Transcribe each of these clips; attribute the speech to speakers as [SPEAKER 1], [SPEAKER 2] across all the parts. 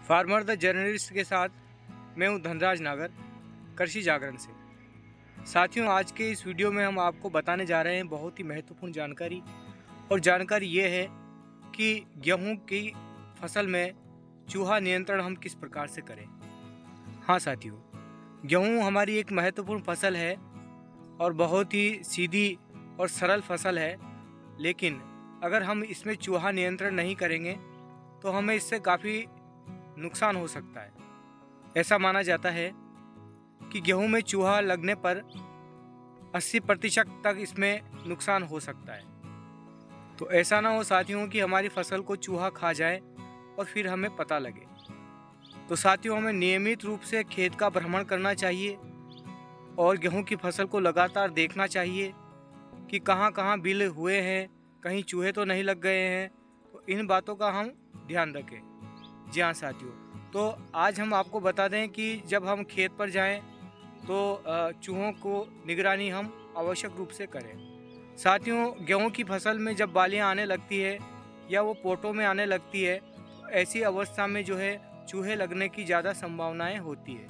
[SPEAKER 1] Farmer the journalist के साथ मैं हूं धनराज नागर, कृषि जागरण से। साथियों, आज के इस वीडियो में हम आपको बताने जा रहे हैं बहुत ही महत्वपूर्ण जानकारी। और जानकारी ये है कि गेहूं की फसल में चूहा नियंत्रण हम किस प्रकार से करें। हाँ साथियों, गेहूं हमारी एक महत्वपूर्ण फसल है और बहुत ही सीधी और सरल फसल है, लेकिन अगर हम इसमें चूहा नियंत्रण नहीं करेंगे तो हमें इससे काफ़ी नुकसान हो सकता है। ऐसा माना जाता है कि गेहूं में चूहा लगने पर 80% तक इसमें नुकसान हो सकता है। तो ऐसा ना हो साथियों कि हमारी फसल को चूहा खा जाए और फिर हमें पता लगे। तो साथियों, हमें नियमित रूप से खेत का भ्रमण करना चाहिए और गेहूं की फसल को लगातार देखना चाहिए कि कहां कहां बिल हुए हैं, कहीं चूहे तो नहीं लग गए हैं। तो इन बातों का हम ध्यान रखें। जी हाँ साथियों, तो आज हम आपको बता दें कि जब हम खेत पर जाएं तो चूहों को निगरानी हम आवश्यक रूप से करें। साथियों, गेहूं की फसल में जब बालियां आने लगती है या वो पोटों में आने लगती है, तो ऐसी अवस्था में जो है चूहे लगने की ज़्यादा संभावनाएं होती है।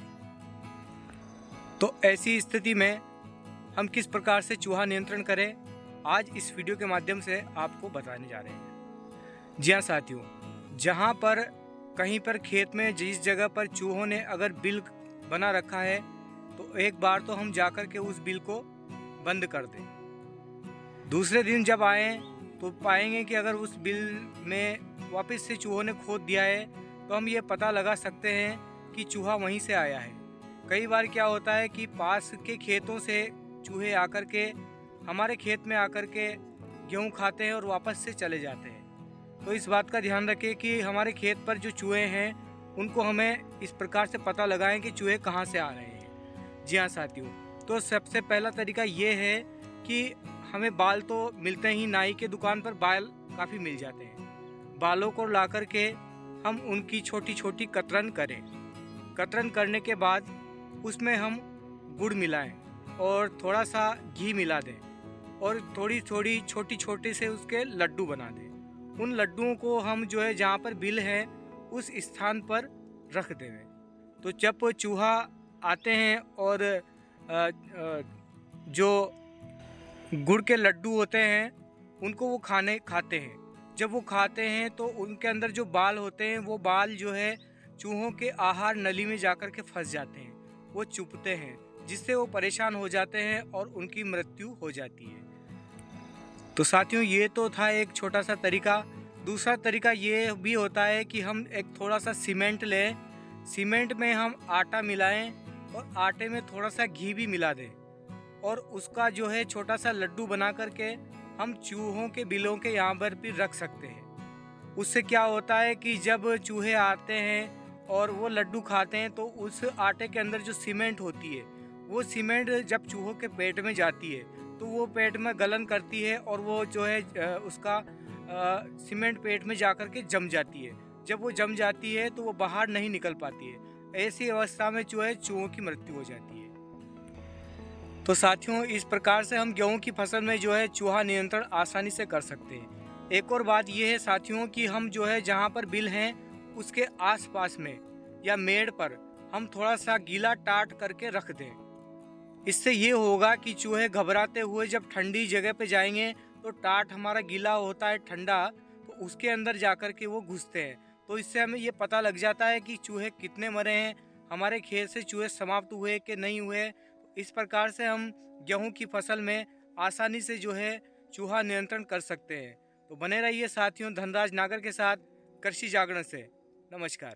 [SPEAKER 1] तो ऐसी स्थिति में हम किस प्रकार से चूहा नियंत्रण करें, आज इस वीडियो के माध्यम से आपको बताने जा रहे हैं। जी हाँ साथियों, जहाँ पर कहीं पर खेत में जिस जगह पर चूहों ने अगर बिल बना रखा है, तो एक बार तो हम जाकर के उस बिल को बंद कर दें। दूसरे दिन जब आएँ तो पाएंगे कि अगर उस बिल में वापस से चूहों ने खोद दिया है, तो हम ये पता लगा सकते हैं कि चूहा वहीं से आया है। कई बार क्या होता है कि पास के खेतों से चूहे आकर के हमारे खेत में आकर के गेहूँ खाते हैं और वापस से चले जाते हैं। तो इस बात का ध्यान रखें कि हमारे खेत पर जो चूहे हैं उनको हमें इस प्रकार से पता लगाएं कि चूहे कहाँ से आ रहे हैं। जी हाँ साथियों, तो सबसे पहला तरीका ये है कि हमें बाल तो मिलते ही नाई के दुकान पर बाल काफ़ी मिल जाते हैं। बालों को ला कर के हम उनकी छोटी छोटी कतरन करें। कतरन करने के बाद उसमें हम गुड़ मिलाएं और थोड़ा सा घी मिला दें और थोड़ी थोड़ी छोटी छोटी से उसके लड्डू बना दें। उन लड्डुओं को हम जो है जहाँ पर बिल है उस स्थान पर रख दें। तो जब चूहा आते हैं और जो गुड़ के लड्डू होते हैं उनको वो खाते हैं। जब वो खाते हैं तो उनके अंदर जो बाल होते हैं वो बाल जो है चूहों के आहार नली में जाकर के फंस जाते हैं, वो चुभते हैं, जिससे वो परेशान हो जाते हैं और उनकी मृत्यु हो जाती है। तो साथियों, ये तो था एक छोटा सा तरीका। दूसरा तरीका ये भी होता है कि हम एक थोड़ा सा सीमेंट लें, सीमेंट में हम आटा मिलाएं और आटे में थोड़ा सा घी भी मिला दें और उसका जो है छोटा सा लड्डू बना करके हम चूहों के बिलों के यहाँ पर भी रख सकते हैं। उससे क्या होता है कि जब चूहे आते हैं और वो लड्डू खाते हैं तो उस आटे के अंदर जो सीमेंट होती है, वो सीमेंट जब चूहों के पेट में जाती है तो वो पेट में गलन करती है और वो जो है उसका सीमेंट पेट में जाकर के जम जाती है। जब वो जम जाती है तो वो बाहर नहीं निकल पाती है। ऐसी अवस्था में जो है चूहों की मृत्यु हो जाती है। तो साथियों, इस प्रकार से हम गेहूं की फसल में जो है चूहा नियंत्रण आसानी से कर सकते हैं। एक और बात यह है साथियों कि हम जो है जहां पर बिल हैं उसके आसपास में या मेड़ पर हम थोड़ा सा गीला टाट करके रख दें। इससे ये होगा कि चूहे घबराते हुए जब ठंडी जगह पे जाएंगे तो टाट हमारा गीला होता है ठंडा, तो उसके अंदर जाकर के वो घुसते हैं। तो इससे हमें ये पता लग जाता है कि चूहे कितने मरे हैं, हमारे खेत से चूहे समाप्त हुए कि नहीं हुए। तो इस प्रकार से हम गेहूं की फसल में आसानी से जो है चूहा नियंत्रण कर सकते हैं। तो बने रहिए साथियों धनराज नागर के साथ कृषि जागरण से। नमस्कार।